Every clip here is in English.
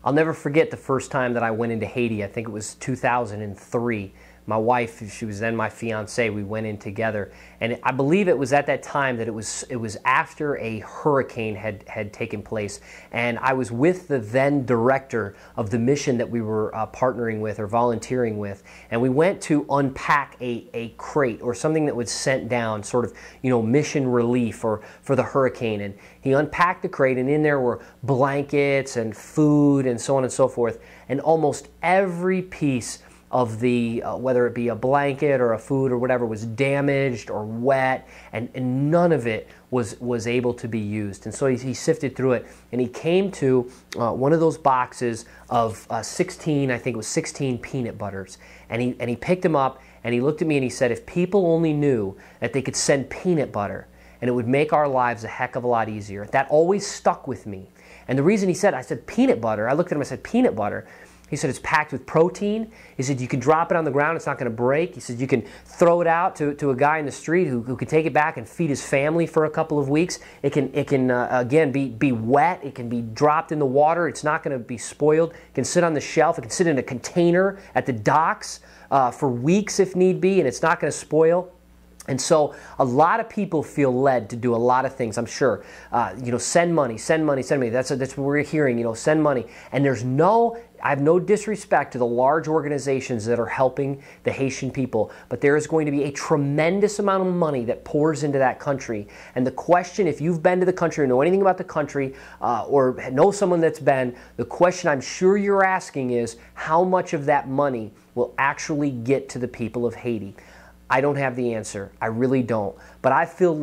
I'll never forget the first time that I went into Haiti. I think it was 2003. My wife, she was then my fiance, we went in together. And I believe it was at that time that it was after a hurricane had taken place. And I was with the then director of the mission that we were partnering with or volunteering with. And we went to unpack a crate or something that was sent down, sort of, mission relief or for the hurricane. And he unpacked the crate, and in there were blankets and food and so on and so forth. And almost every piece of the, whether it be a blanket or a food or whatever, was damaged or wet, and none of it was able to be used. And so he sifted through it, and he came to one of those boxes of 16, I think it was 16 peanut butters. And he picked them up, and he looked at me and he said, if people only knew that they could send peanut butter, and it would make our lives a heck of a lot easier. That always stuck with me. And the reason I said peanut butter, I looked at him, I said peanut butter. He said it's packed with protein. He said you can drop it on the ground, it's not going to break. He said you can throw it out to a guy in the street who can take it back and feed his family for a couple of weeks. It can again be wet. It can be dropped in the water. It's not going to be spoiled. It can sit on the shelf. It can sit in a container at the docks for weeks if need be, and it's not going to spoil. And so a lot of people feel led to do a lot of things, I'm sure. Send money, send money, send money. That's what we're hearing, send money. And I have no disrespect to the large organizations that are helping the Haitian people, but there is going to be a tremendous amount of money that pours into that country. And the question, if you've been to the country or know anything about the country or know someone that's been, the question I'm sure you're asking is how much of that money will actually get to the people of Haiti? I don't have the answer. I really don't. But I felt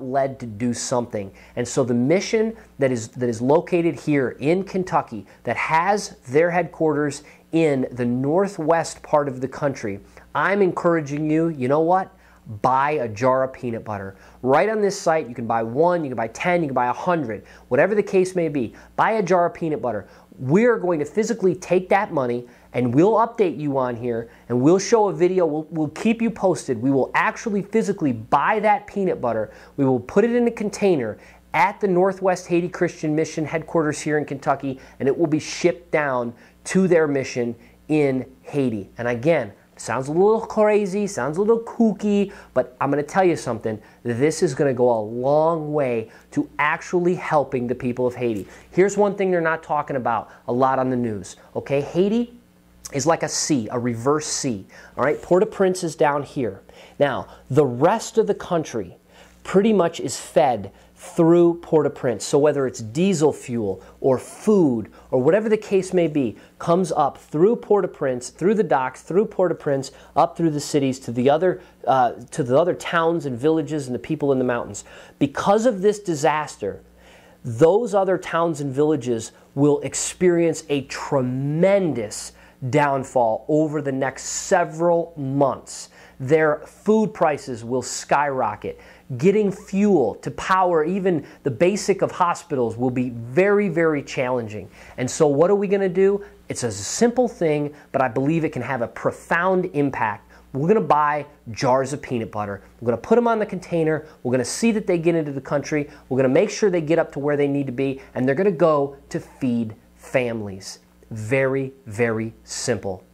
led to do something. And so the mission that is located here in Kentucky, that has their headquarters in the northwest part of the country, I'm encouraging you, you know what? Buy a jar of peanut butter. Right on this site, you can buy 1, you can buy 10, you can buy 100, whatever the case may be. Buy a jar of peanut butter. We're going to physically take that money, and we'll update you on here, and we'll show a video. We'll keep you posted. We will actually physically buy that peanut butter. We will put it in a container at the Northwest Haiti Christian Mission headquarters here in Kentucky, and it will be shipped down to their mission in Haiti. And again, sounds a little crazy, sounds a little kooky, but I'm going to tell you something. This is going to go a long way to actually helping the people of Haiti. Here's one thing they're not talking about a lot on the news. Okay, Haiti is like a C, a reverse C. All right, Port-au-Prince is down here. Now, the rest of the country pretty much is fed through Port-au-Prince. So whether it's diesel fuel or food or whatever the case may be, comes up through Port-au-Prince, through the docks, through Port-au-Prince, up through the cities to the other towns and villages and the people in the mountains. Because of this disaster, those other towns and villages will experience a tremendous downfall over the next several months. Their food prices will skyrocket. Getting fuel to power even the basic of hospitals will be very, very challenging. And so what are we going to do? It's a simple thing, but I believe it can have a profound impact. We're going to buy jars of peanut butter. We're going to put them on the container. We're going to see that they get into the country. We're going to make sure they get up to where they need to be, and they're going to go to feed families. Very, very simple.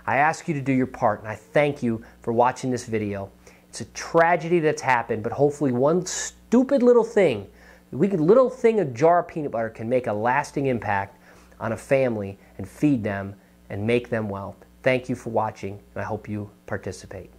I ask you to do your part, and I thank you for watching this video. It's a tragedy that's happened, but hopefully one stupid little thing, a jar of peanut butter can make a lasting impact on a family and feed them and make them well. Thank you for watching, and I hope you participate.